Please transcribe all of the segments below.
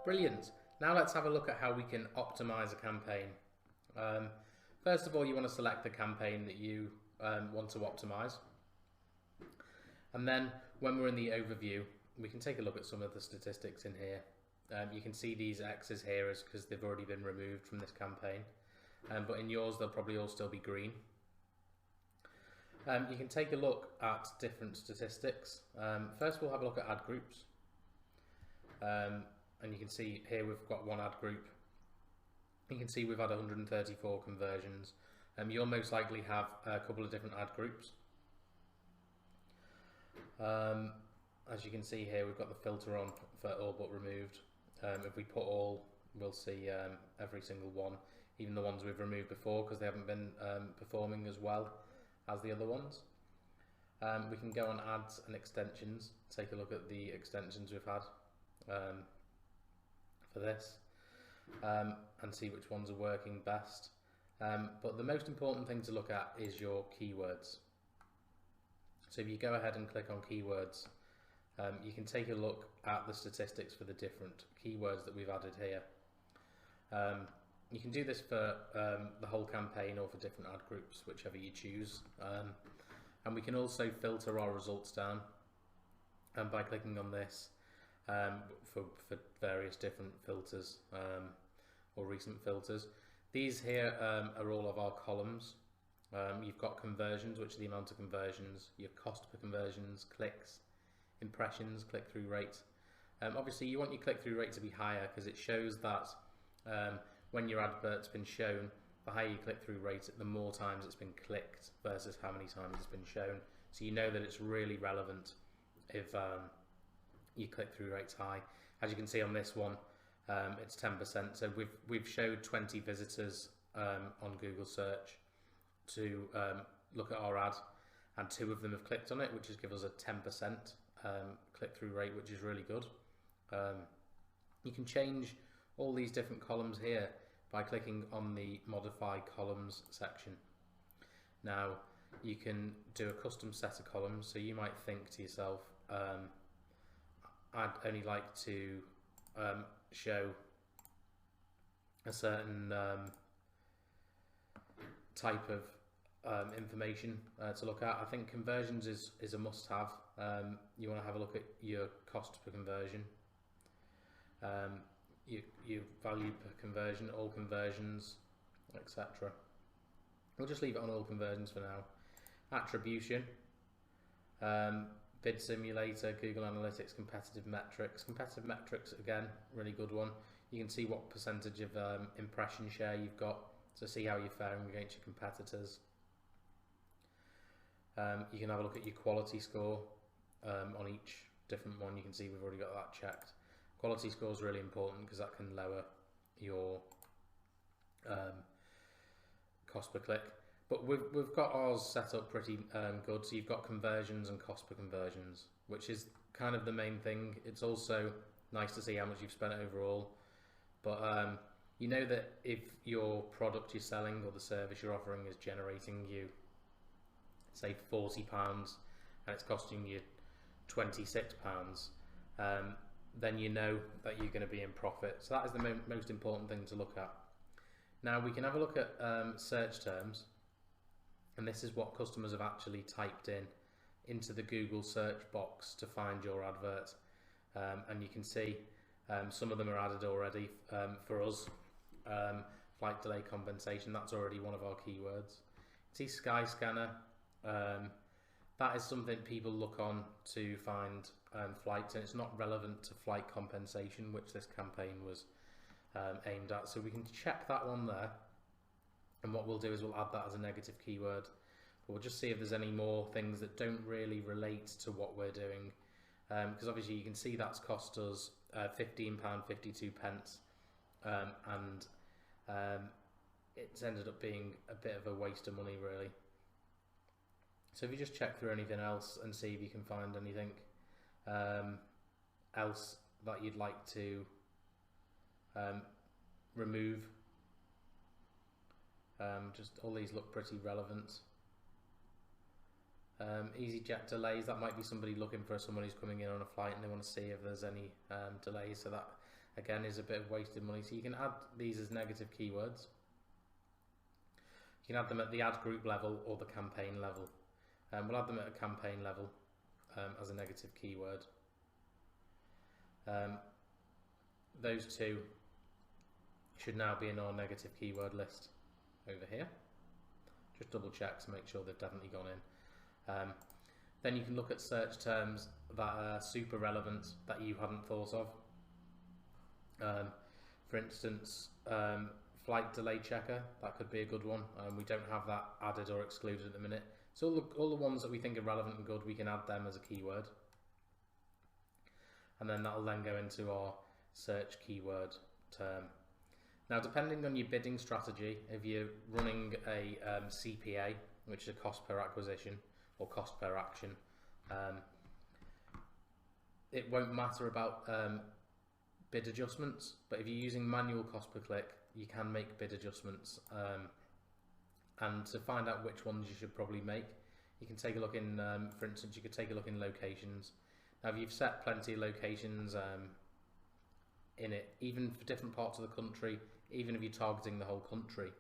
Brilliant. Now let's have a look at how we can optimize a campaign. First of all, you want to select the campaign that you want to optimize. And then when we're in the overview, we can take a look at some of the statistics in here. You can see these X's here is because they've already been removed from this campaign. But in yours, they'll probably all still be green. You can take a look at different statistics. First, we'll have a look at ad groups. And you can see here we've got one ad group. You can see we've had 134 conversions. You'll most likely have a couple of different ad groups. As you can see here, we've got the filter on for all but removed. If we put all, we'll see every single one, even the ones we've removed before because they haven't been performing as well as the other ones. We can go on ads and extensions, take a look at the extensions we've had for this and see which ones are working best. But the most important thing to look at is your keywords. So if you go ahead and click on keywords, you can take a look at the statistics for the different keywords that we've added here. You can do this for the whole campaign or for different ad groups, whichever you choose. And we can also filter our results down by clicking on this for various different filters or recent filters. These here are all of our columns. You've got conversions, which are the amount of conversions, your cost per conversions, clicks, impressions, click-through rate. Obviously you want your click-through rate to be higher because it shows that when your advert's been shown, the higher your click-through rate, the more times it's been clicked versus how many times it's been shown. So you know that it's really relevant if your click-through rate's high. As you can see on this one, it's 10%. So we've showed 20 visitors on Google search to look at our ad, and 2 of them have clicked on it, which is give us a 10% click-through rate, which is really good. You can change all these different columns here by clicking on the modify columns section. Now you can do a custom set of columns, so you might think to yourself, I'd only like to show a certain type of information to look at. I think conversions is a must-have. You want to have a look at your cost per conversion, your value per conversion, all conversions, etc. We'll just leave it on all conversions for now. Attribution, bid simulator, Google Analytics, competitive metrics. Competitive metrics, again, really good one. You can see what percentage of impression share you've got to see how you're faring against your competitors. You can have a look at your quality score on each different one. You can see we've already got that checked. Quality score is really important because that can lower your cost per click. But we've got ours set up pretty good. So you've got conversions and cost per conversions, which is kind of the main thing. It's also nice to see how much you've spent overall. But you know that if your product you're selling or the service you're offering is generating you, say £40, and it's costing you £26, then you know that you're going to be in profit. So that is the most important thing to look at. Now we can have a look at search terms, and this is what customers have actually typed into the Google search box to find your advert. And you can see some of them are added already for us. Flight delay compensation, that's already one of our keywords. See Skyscanner, that is something people look on to find flights, and it's not relevant to flight compensation, which this campaign was aimed at. So we can check that one there, and what we'll do is we'll add that as a negative keyword. But we'll just see if there's any more things that don't really relate to what we're doing, because obviously you can see that's cost us £15.52, and it's ended up being a bit of a waste of money really. So if you just check through anything else and see if you can find anything else that you'd like to remove. Just all these look pretty relevant. EasyJet delays, that might be somebody looking for someone who's coming in on a flight and they want to see if there's any delays, so again is a bit of wasted money. So you can add these as negative keywords. You can add them at the ad group level or the campaign level. We'll add them at a campaign level as a negative keyword. Those two should now be in our negative keyword list over here. Just double check to make sure they've definitely gone in. Then you can look at search terms that are super relevant that you hadn't thought of. For instance, flight delay checker, that could be a good one. We don't have that added or excluded at the minute. So all the ones that we think are relevant and good, we can add them as a keyword. And then that'll then go into our search keyword term. Now, depending on your bidding strategy, if you're running a CPA, which is a cost per acquisition or cost per action, it won't matter about bid adjustments, but if you're using manual cost per click, you can make bid adjustments. And to find out which ones you should probably make, you can take a look in, for instance, you could take a look in locations. Now, if you've set plenty of locations in it, even for different parts of the country, even if you're targeting the whole country,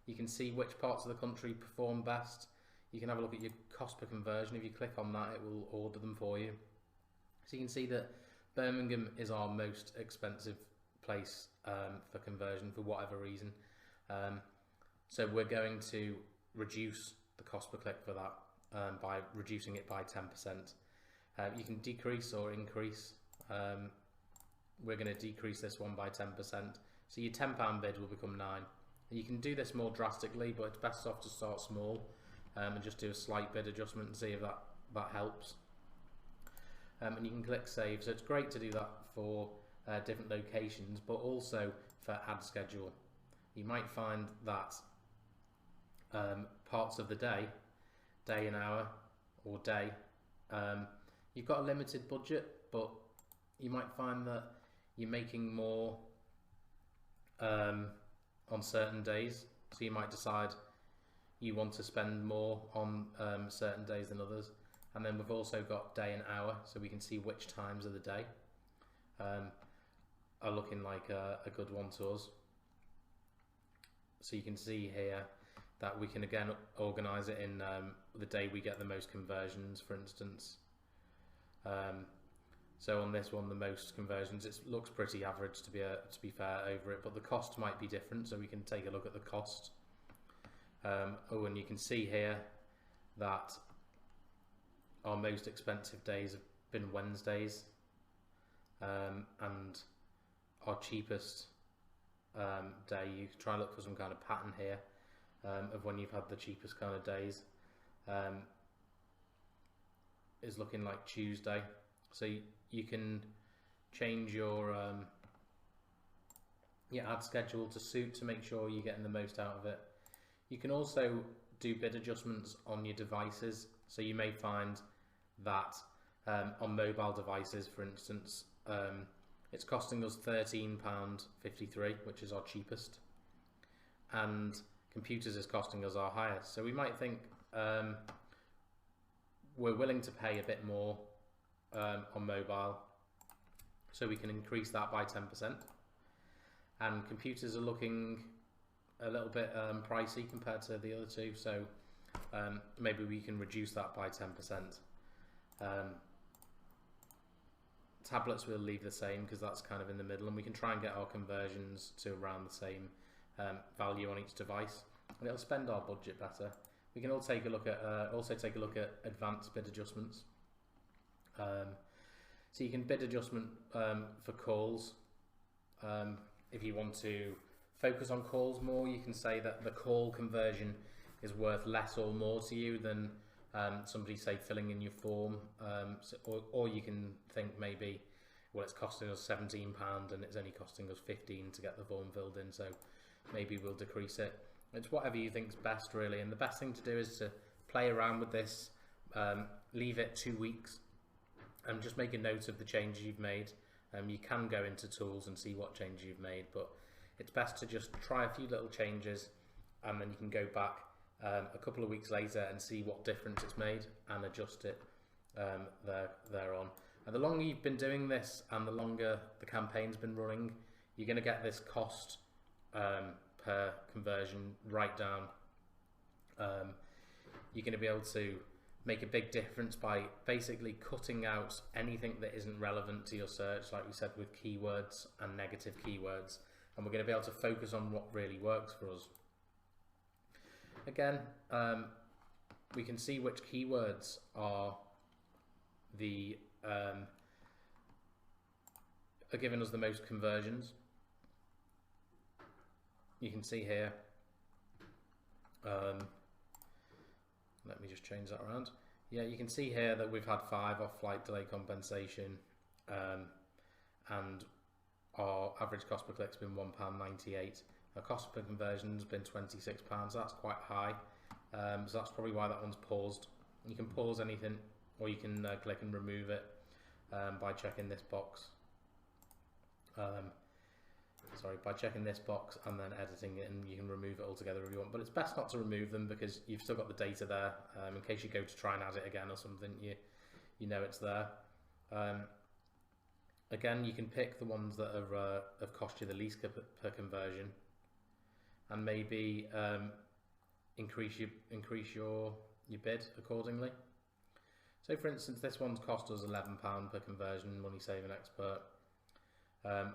you can see which parts of the country perform best. You can have a look at your cost per conversion. If you click on that, it will order them for you. So you can see that Birmingham is our most expensive place for conversion for whatever reason. So we're going to reduce the cost per click for that by reducing it by 10%. You can decrease or increase. We're going to decrease this one by 10%. So your £10 bid will become 9. And you can do this more drastically, but it's best off to start small and just do a slight bid adjustment and see if that helps. And you can click save. So it's great to do that for different locations, but also for ad schedule. You might find that parts of the day and hour or day, you've got a limited budget, but you might find that you're making more on certain days. So you might decide you want to spend more on certain days than others. And then we've also got day and hour, so we can see which times of the day are looking like a good one to us. So you can see here that we can again organise it in the day we get the most conversions, for instance. So on this one, the most conversions, it looks pretty average to be fair over it, but the cost might be different, so we can take a look at the cost. Oh, and you can see here that our most expensive days have been Wednesdays, and our cheapest day, you can try and look for some kind of pattern here of when you've had the cheapest kind of days, is looking like Tuesday. So you can change your ad schedule to suit to make sure you're getting the most out of it. You can also do bid adjustments on your devices. So you may find that on mobile devices, for instance, it's costing us £13.53, which is our cheapest, and computers is costing us our highest. So we might think we're willing to pay a bit more on mobile, so we can increase that by 10%. And computers are looking a little bit pricey compared to the other two, so maybe we can reduce that by 10%. Tablets we'll leave the same because that's kind of in the middle, and we can try and get our conversions to around the same value on each device, and it'll spend our budget better. We can also take a look at advanced bid adjustments. So you can bid adjustment for calls. If you want to focus on calls more, you can say that the call conversion is worth less or more to you than somebody, say, filling in your form, or you can think maybe, well, it's costing us £17 and it's only costing us £15 to get the form filled in, so maybe we'll decrease it. It's whatever you think's best, really, and the best thing to do is to play around with this, leave it 2 weeks, and just make a note of the changes you've made. You can go into tools and see what changes you've made, but it's best to just try a few little changes, and then you can go back a couple of weeks later and see what difference it's made and adjust it thereon. And the longer you've been doing this and the longer the campaign's been running, you're going to get this cost per conversion right down. You're going to be able to make a big difference by basically cutting out anything that isn't relevant to your search, like we said, with keywords and negative keywords, and we're going to be able to focus on what really works for us. Again, we can see which keywords are giving us the most conversions. You can see here, let me just change that around. Yeah, you can see here that we've had 5 off flight delay compensation, and our average cost per click's been £1.98. Our cost per conversion's been £26, so that's quite high. So that's probably why that one's paused. You can pause anything, or you can click and remove it by checking this box. By checking this box and then editing it, and you can remove it altogether if you want, but it's best not to remove them because you've still got the data there. In case you go to try and add it again or something, you know it's there. Again, you can pick the ones that have cost you the least per conversion, and maybe increase your bid accordingly. So for instance, this one's cost us £11 per conversion, Money Saving Expert.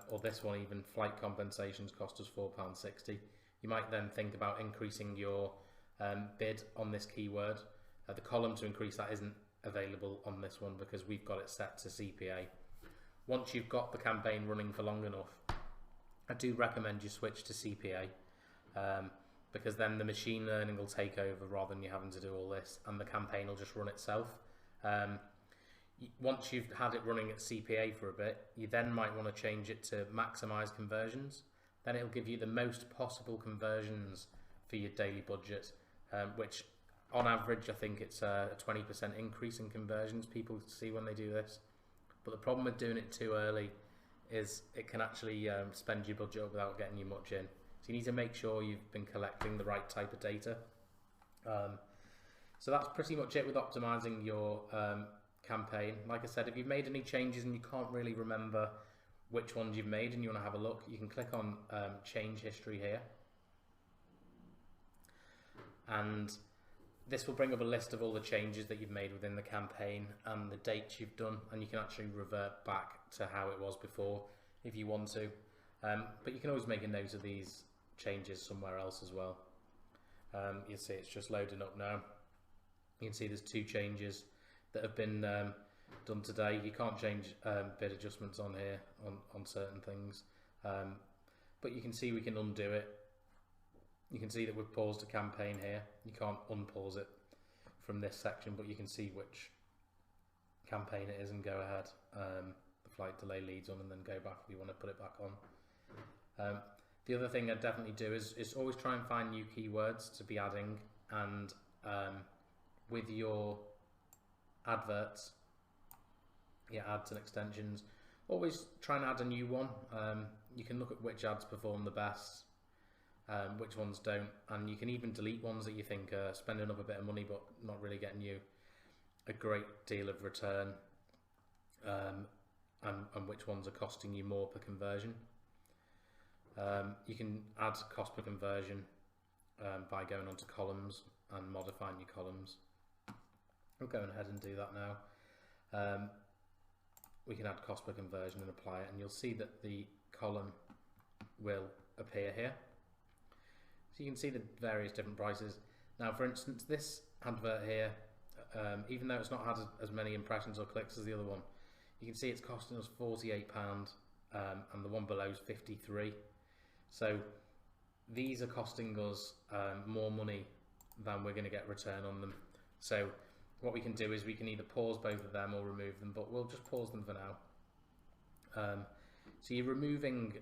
Or this one, even flight compensations, cost us £4.60. You might then think about increasing your bid on this keyword. The column to increase that isn't available on this one because we've got it set to CPA. Once you've got the campaign running for long enough, I do recommend you switch to CPA, because then the machine learning will take over rather than you having to do all this, and the campaign will just run itself. Once you've had it running at CPA for a bit, you then might want to change it to maximize conversions. Then it'll give you the most possible conversions for your daily budget, which on average I think it's a 20% increase in conversions people see when they do this. But the problem with doing it too early is it can actually spend your budget up without getting you much in. So you need to make sure you've been collecting the right type of data. So that's pretty much it with optimizing your campaign. Like I said, if you've made any changes and you can't really remember which ones you've made and you want to have a look, you can click on change history here, and this will bring up a list of all the changes that you've made within the campaign and the dates you've done, and you can actually revert back to how it was before if you want to, but you can always make a note of these changes somewhere else as well. You'll see it's just loading up now. You can see there's 2 changes that have been done today. You can't change bid adjustments on here on certain things, but you can see we can undo it. You can see that we've paused a campaign here. You can't unpause it from this section, but you can see which campaign it is and go ahead. The flight delay leads on, and then go back if you want to put it back on. The other thing I'd definitely do is always try and find new keywords to be adding, and with your adverts, ads and extensions, always try and add a new one. You can look at which ads perform the best, which ones don't, and you can even delete ones that you think are spending up a bit of money but not really getting you a great deal of return, and which ones are costing you more per conversion. You can add cost per conversion by going onto columns and modifying your columns. I'm going ahead and do that now. We can add cost per conversion and apply it, and you'll see that the column will appear here. So you can see the various different prices. Now, for instance, this advert here, even though it's not had as many impressions or clicks as the other one, you can see it's costing us £48, and the one below is £53. So these are costing us more money than we're going to get return on them. So what we can do is we can either pause both of them or remove them, but we'll just pause them for now. So you're removing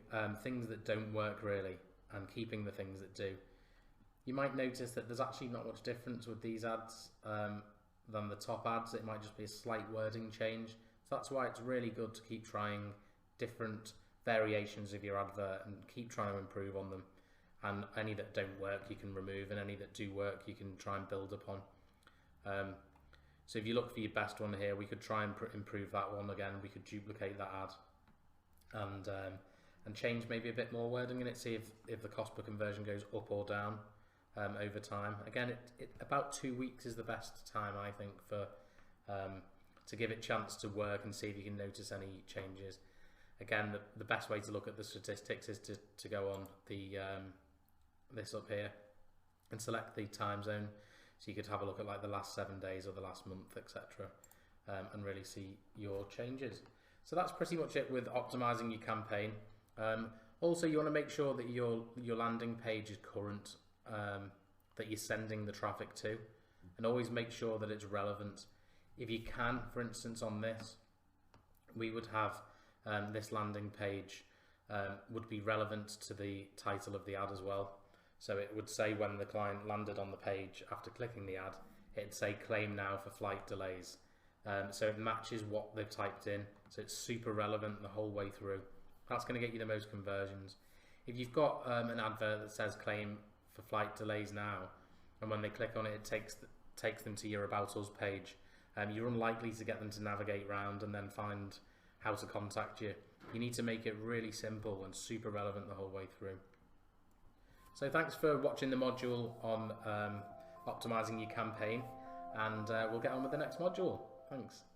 things that don't work really and keeping the things that do. You might notice that there's actually not much difference with these ads than the top ads. It might just be a slight wording change. So that's why it's really good to keep trying different variations of your advert and keep trying to improve on them. And any that don't work you can remove, and any that do work you can try and build upon. So if you look for your best one here, we could try and improve that one again. We could duplicate that ad and change maybe a bit more wording in it, see if the cost per conversion goes up or down over time. Again, about 2 weeks is the best time, I think, for to give it a chance to work and see if you can notice any changes. Again, the best way to look at the statistics is to go on the this up here and select the time zone, so you could have a look at like the last 7 days or the last month, etc., and really see your changes. So that's pretty much it with optimizing your campaign. Also, you want to make sure that your landing page is current, that you're sending the traffic to, and always make sure that it's relevant. If you can, for instance, on this, we would have this landing page would be relevant to the title of the ad as well. So it would say when the client landed on the page after clicking the ad, it'd say claim now for flight delays. So it matches what they've typed in, so it's super relevant the whole way through. That's going to get you the most conversions. If you've got an advert that says claim for flight delays now, and when they click on it, it takes them to your About Us page, you're unlikely to get them to navigate around and then find how to contact you. You need to make it really simple and super relevant the whole way through. So thanks for watching the module on optimizing your campaign, and we'll get on with the next module. Thanks.